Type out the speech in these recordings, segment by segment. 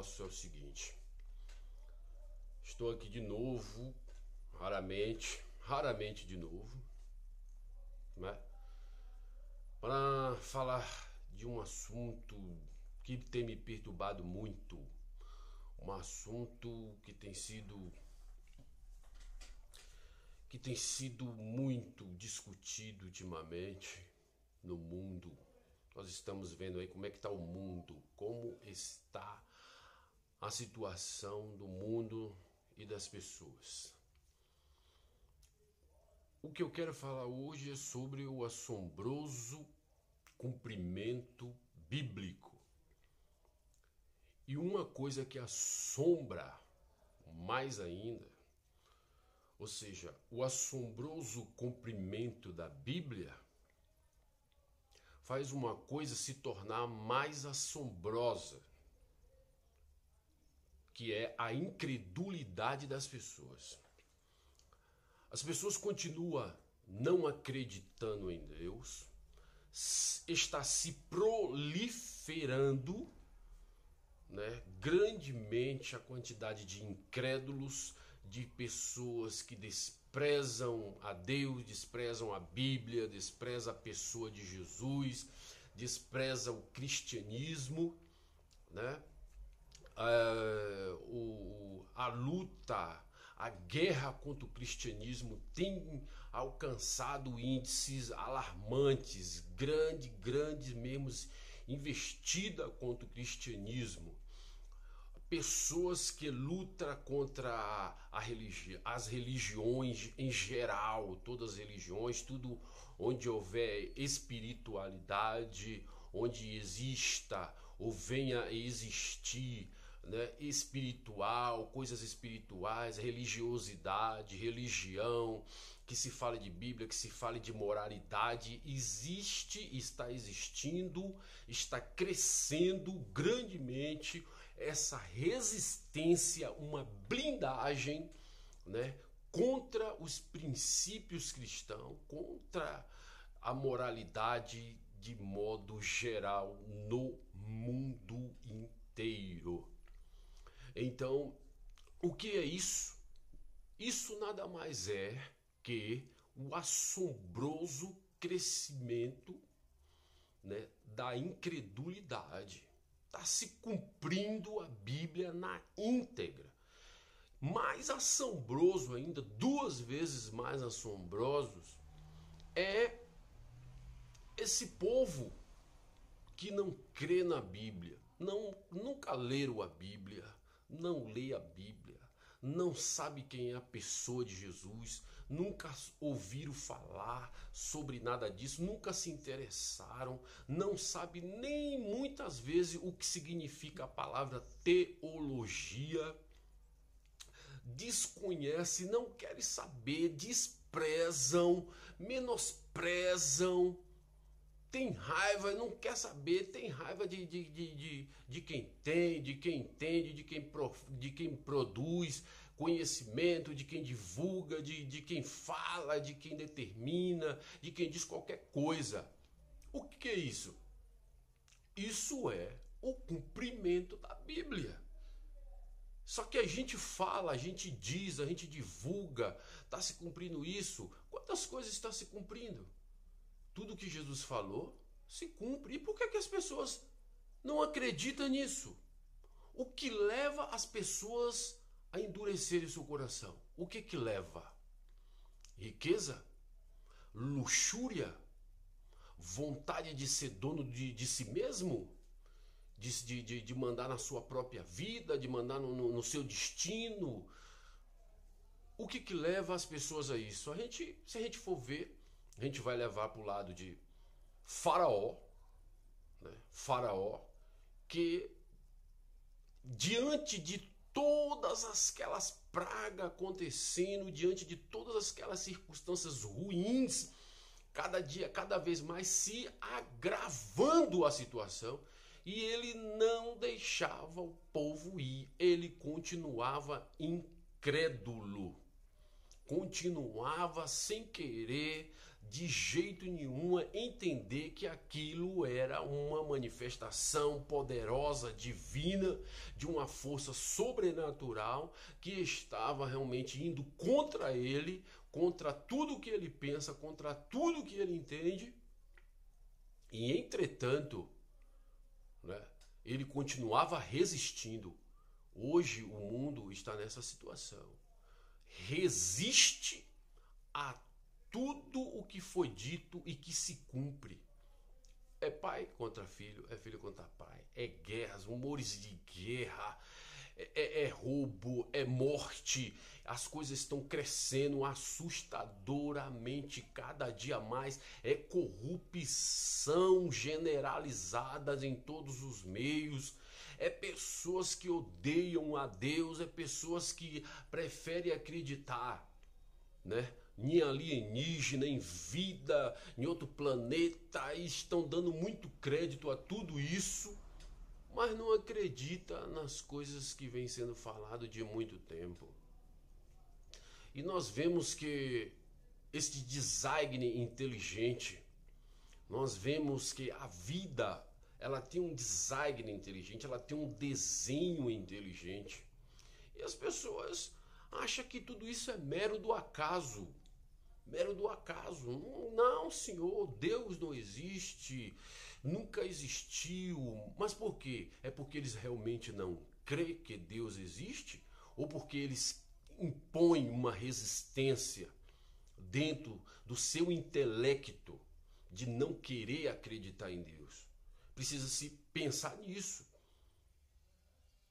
negócio é o seguinte. Estou aqui de novo, raramente de novo, né? Para falar de um assunto que tem me perturbado muito. Um assunto que tem sido muito discutido ultimamente no mundo. Nós estamos vendo aí como é que está o mundo, como está a situação do mundo e das pessoas. O que eu quero falar hoje é sobre o assombroso cumprimento bíblico. E uma coisa que assombra mais ainda, ou seja, o assombroso cumprimento da Bíblia faz uma coisa se tornar mais assombrosa, que é a incredulidade das pessoas. As pessoas continuam não acreditando em Deus, está se proliferando, né, grandemente a quantidade de incrédulos, de pessoas que desprezam a Deus, desprezam a Bíblia, desprezam a pessoa de Jesus, desprezam o cristianismo, né? A luta, a guerra contra o cristianismo tem alcançado índices alarmantes, grandes mesmo, investida contra o cristianismo. Pessoas que lutam contra as religiões em geral, todas as religiões, tudo onde houver espiritualidade, onde exista ou venha a existir, né, espiritual, coisas espirituais, religiosidade, religião, que se fale de Bíblia, que se fale de moralidade, está existindo, está crescendo grandemente essa resistência, uma blindagem, né, contra os princípios cristãos, contra a moralidade de modo geral no mundo inteiro. Então, o que é isso? Isso nada mais é que o assombroso crescimento, né, da incredulidade. Está se cumprindo a Bíblia na íntegra. Mais assombroso ainda, 2 vezes mais assombrosos, é esse povo que não crê na Bíblia, nunca leram a Bíblia, não lê a Bíblia, não sabe quem é a pessoa de Jesus, nunca ouviram falar sobre nada disso, nunca se interessaram, não sabe nem muitas vezes o que significa a palavra teologia, desconhece, não querem saber, desprezam, menosprezam, tem raiva, não quer saber, tem raiva de quem tem, de quem entende, de quem produz conhecimento, de quem divulga, de quem fala, de quem determina, de quem diz qualquer coisa. O que é isso? Isso é o cumprimento da Bíblia. Só que a gente fala, a gente diz, a gente divulga, está se cumprindo isso. Quantas coisas está se cumprindo? Tudo que Jesus falou se cumpre. E por que as pessoas não acreditam nisso? O que leva as pessoas a endurecerem seu coração? O que leva? Riqueza? Luxúria? Vontade de ser dono de si mesmo? De mandar na sua própria vida? De mandar no seu destino? O que leva as pessoas a isso? Se a gente for ver, a gente vai levar para o lado de Faraó, né? Faraó, que diante de todas aquelas pragas acontecendo, diante de todas aquelas circunstâncias ruins, cada dia, cada vez mais se agravando a situação, e ele não deixava o povo ir, ele continuava incrédulo. Continuava sem querer de jeito nenhum entender que aquilo era uma manifestação poderosa, divina, de uma força sobrenatural que estava realmente indo contra ele, contra tudo que ele pensa, contra tudo que ele entende. E entretanto, né, ele continuava resistindo. Hoje o mundo está nessa situação. Resiste a tudo o que foi dito e que se cumpre. É pai contra filho, é filho contra pai, é guerras, rumores de guerra, é roubo, é morte. As coisas estão crescendo assustadoramente cada dia mais. É corrupção generalizada em todos os meios. É pessoas que odeiam a Deus, é pessoas que preferem acreditar, né, em alienígena, em vida, em outro planeta, e estão dando muito crédito a tudo isso, mas não acredita nas coisas que vem sendo falado de muito tempo. E nós vemos que este design inteligente, nós vemos que a vida, ela tem um design inteligente, ela tem um desenho inteligente. E as pessoas acham que tudo isso é mero do acaso. Mero do acaso. Não, senhor, Deus não existe, nunca existiu. Mas por quê? É porque eles realmente não creem que Deus existe? Ou porque eles impõem uma resistência dentro do seu intelecto de não querer acreditar em Deus? Precisa se pensar nisso.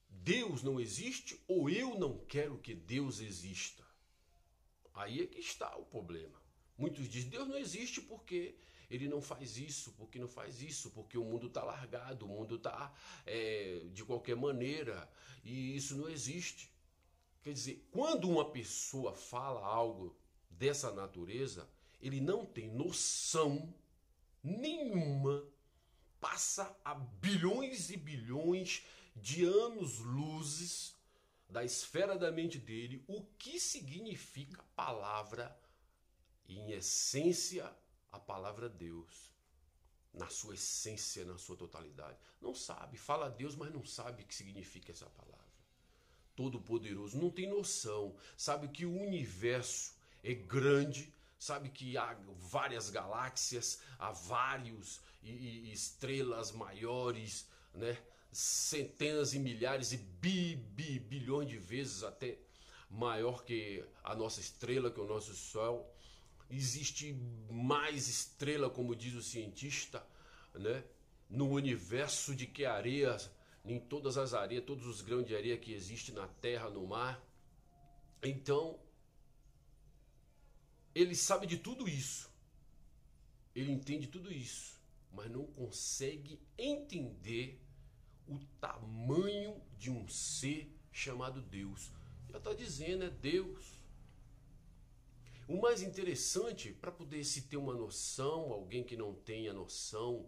Deus não existe ou eu não quero que Deus exista? Aí é que está o problema. Muitos dizem, Deus não existe porque ele não faz isso, porque não faz isso, porque o mundo está largado, o mundo está de qualquer maneira, e isso não existe. Quer dizer, quando uma pessoa fala algo dessa natureza, ele não tem noção nenhuma, passa a bilhões e bilhões de anos-luzes da esfera da mente dele, o que significa a palavra, em essência, a palavra Deus, na sua essência, na sua totalidade. Não sabe, fala Deus, mas não sabe o que significa essa palavra. Todo-Poderoso, não tem noção, sabe que o universo é grande, sabe que há várias galáxias, há vários estrelas maiores, né? Centenas e milhares e bilhões de vezes até maior que a nossa estrela, que é o nosso Sol. Existe mais estrela, como diz o cientista, né, no universo de que areia, em todas as areias, todos os grãos de areia que existem na terra, no mar. Então, ele sabe de tudo isso, ele entende tudo isso, mas não consegue entender o tamanho de um ser chamado Deus. Já está dizendo, é Deus. O mais interessante, para poder se ter uma noção, alguém que não tenha noção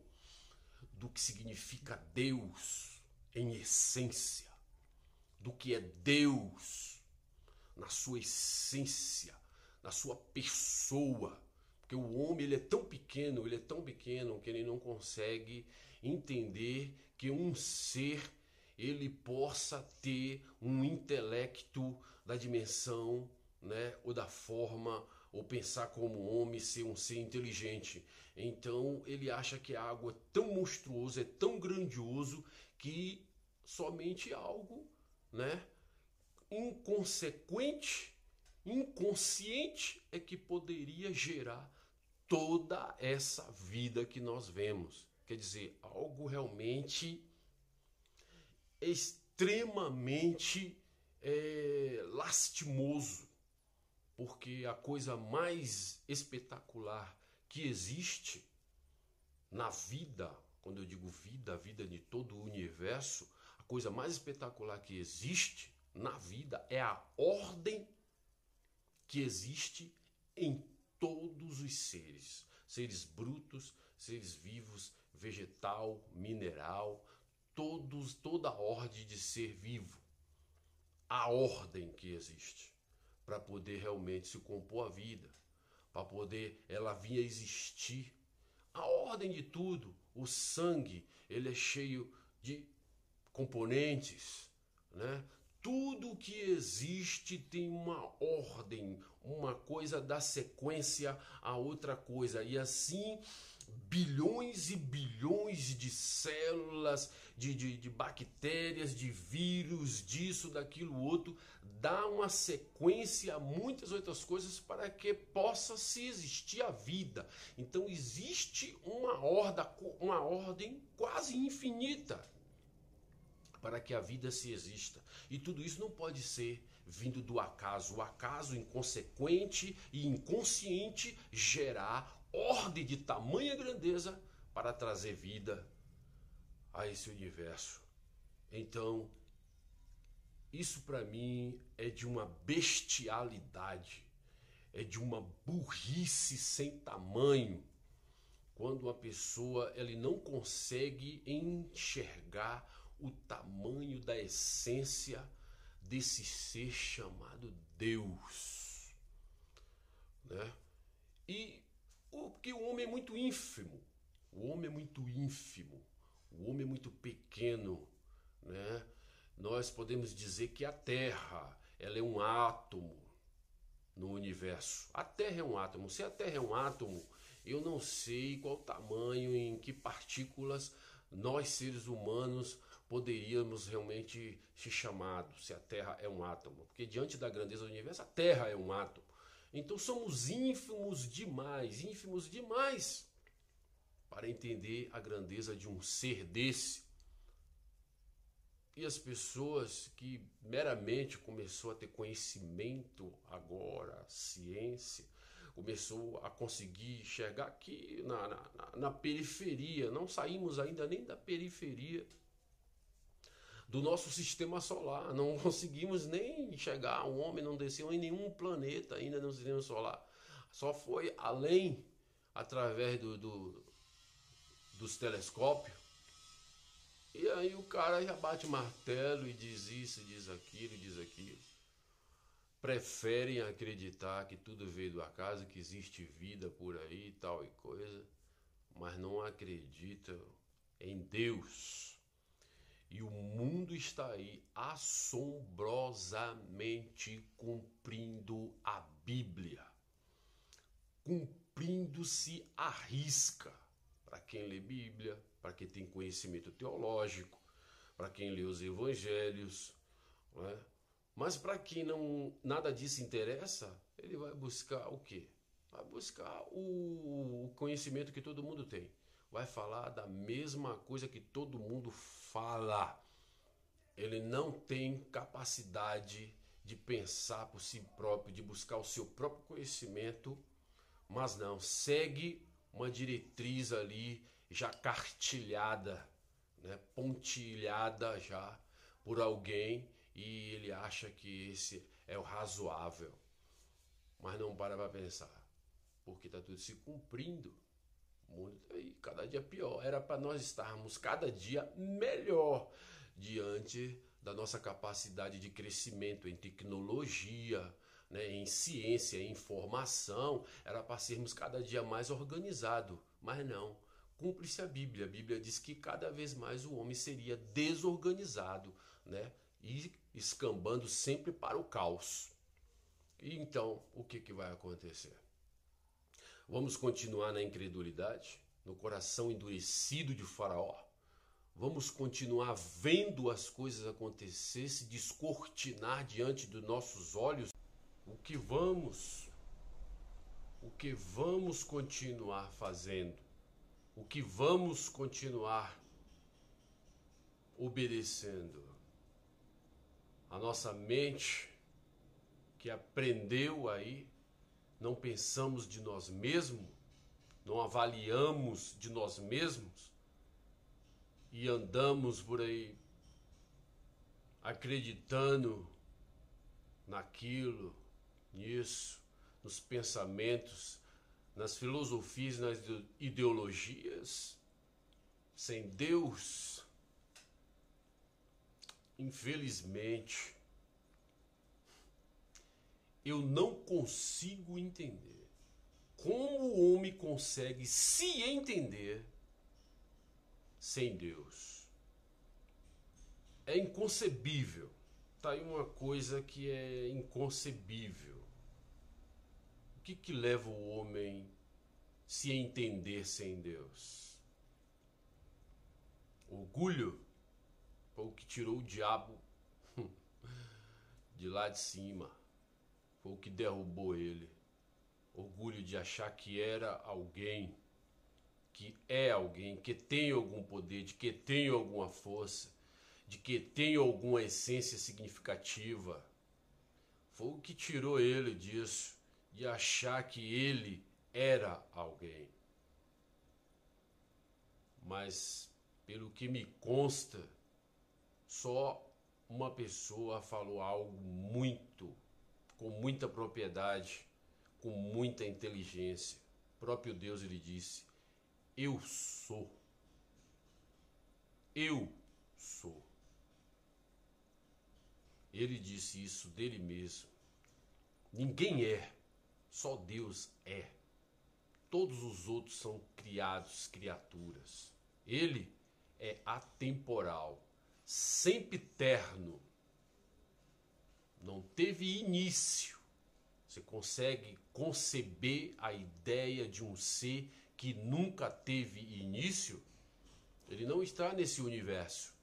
do que significa Deus em essência, do que é Deus na sua essência, na sua pessoa, porque o homem ele é tão pequeno que ele não consegue entender que um ser ele possa ter um intelecto da dimensão, né, ou da forma, ou pensar como homem, ser um ser inteligente. Então ele acha que a água é tão monstruoso, é tão grandioso, que somente algo, né, inconsequente, inconsciente é que poderia gerar toda essa vida que nós vemos. Quer dizer, algo realmente extremamente lastimoso, porque a coisa mais espetacular que existe na vida, quando eu digo vida, a vida de todo o universo, a coisa mais espetacular que existe na vida é a ordem que existe em todos os seres, seres brutos, seres vivos, vegetal, mineral, toda a ordem de ser vivo, a ordem que existe para poder realmente se compor a vida, para poder ela vir a existir. A ordem de tudo, o sangue, ele é cheio de componentes, né? Tudo que existe tem uma ordem, uma coisa dá sequência a outra coisa, e assim bilhões e bilhões de células, de bactérias, de vírus, disso, daquilo, outro, dá uma sequência a muitas outras coisas para que possa se existir a vida. Então existe uma ordem quase infinita para que a vida se exista. E tudo isso não pode ser vindo do acaso. O acaso inconsequente e inconsciente gerar ordem de tamanha grandeza para trazer vida a esse universo. Então, isso para mim é de uma bestialidade, é de uma burrice sem tamanho, quando uma pessoa ele não consegue enxergar o tamanho da essência desse ser chamado Deus, né? E porque o homem é muito ínfimo, o homem é muito ínfimo, o homem é muito pequeno, né? Nós podemos dizer que a Terra, ela é um átomo no universo. A Terra é um átomo. Se a Terra é um átomo, eu não sei qual tamanho, em que partículas nós, seres humanos, poderíamos realmente ser chamados, se a Terra é um átomo. Porque diante da grandeza do universo, a Terra é um átomo. Então somos ínfimos demais para entender a grandeza de um ser desse. E as pessoas que meramente começou a ter conhecimento agora, ciência, começou a conseguir enxergar aqui na periferia, não saímos ainda nem da periferia do nosso sistema solar, não conseguimos nem chegar, o homem não desceu em nenhum planeta ainda no sistema solar, só foi além através dos telescópios. E aí o cara já bate martelo e diz isso, diz aquilo. Preferem acreditar que tudo veio do acaso, que existe vida por aí, tal e coisa, mas não acreditam em Deus. E o mundo está aí assombrosamente cumprindo a Bíblia, cumprindo-se à risca. Para quem lê Bíblia, para quem tem conhecimento teológico, para quem lê os evangelhos, não é? Mas para quem nada disso interessa, ele vai buscar o quê? Vai buscar o conhecimento que todo mundo tem. Vai falar da mesma coisa que todo mundo fala. Ele não tem capacidade de pensar por si próprio, de buscar o seu próprio conhecimento, mas não, segue uma diretriz ali já cartilhada, né, pontilhada já por alguém, e ele acha que esse é o razoável, mas não para pensar, porque está tudo se cumprindo. O mundo está aí, cada dia pior. Era para nós estarmos cada dia melhor diante da nossa capacidade de crescimento em tecnologia, né, em ciência, em informação. Era para sermos cada dia mais organizados, mas não. Cumpre-se a Bíblia. A Bíblia diz que cada vez mais o homem seria desorganizado, né, e escambando sempre para o caos. E então, o que vai acontecer? Vamos continuar na incredulidade, no coração endurecido de Faraó? Vamos continuar vendo as coisas acontecer, se descortinar diante dos nossos olhos? O que vamos continuar fazendo? O que vamos continuar obedecendo? A nossa mente, que aprendeu aí, não pensamos de nós mesmos, não avaliamos de nós mesmos e andamos por aí acreditando naquilo, nisso, nos pensamentos, nas filosofias, nas ideologias, sem Deus. Infelizmente, eu não consigo entender como o homem consegue se entender sem Deus? É inconcebível. Tá aí uma coisa que é inconcebível. O que leva o homem se entender sem Deus? Orgulho foi o que tirou o diabo de lá de cima. Foi o que derrubou ele. Orgulho de achar que era alguém, que é alguém, que tem algum poder, de que tem alguma força, de que tem alguma essência significativa. Foi o que tirou ele disso, de achar que ele era alguém. Mas, pelo que me consta, só uma pessoa falou algo com muita propriedade, com muita inteligência. O próprio Deus, ele disse: eu sou. Eu sou. Ele disse isso dele mesmo. Ninguém é, só Deus é. Todos os outros são criados, criaturas. Ele é atemporal, sempre terno. Não teve início. Você consegue conceber a ideia de um ser que nunca teve início? Ele não está nesse universo.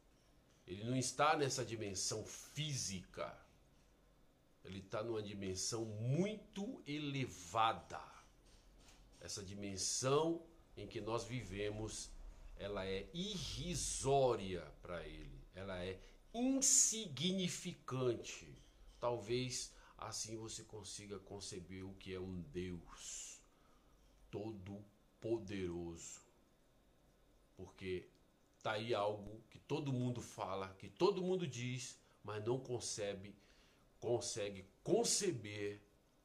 Ele não está nessa dimensão física. Ele está numa dimensão muito elevada. Essa dimensão em que nós vivemos, ela é irrisória para ele. Ela é insignificante. Talvez assim você consiga conceber o que é um Deus todo-poderoso. Porque tá aí algo que todo mundo fala, que todo mundo diz, mas não consegue conceber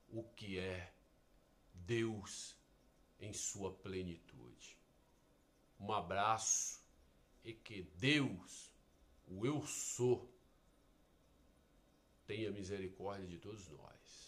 o que é Deus em sua plenitude. Um abraço e que Deus, o eu sou, tenha misericórdia de todos nós.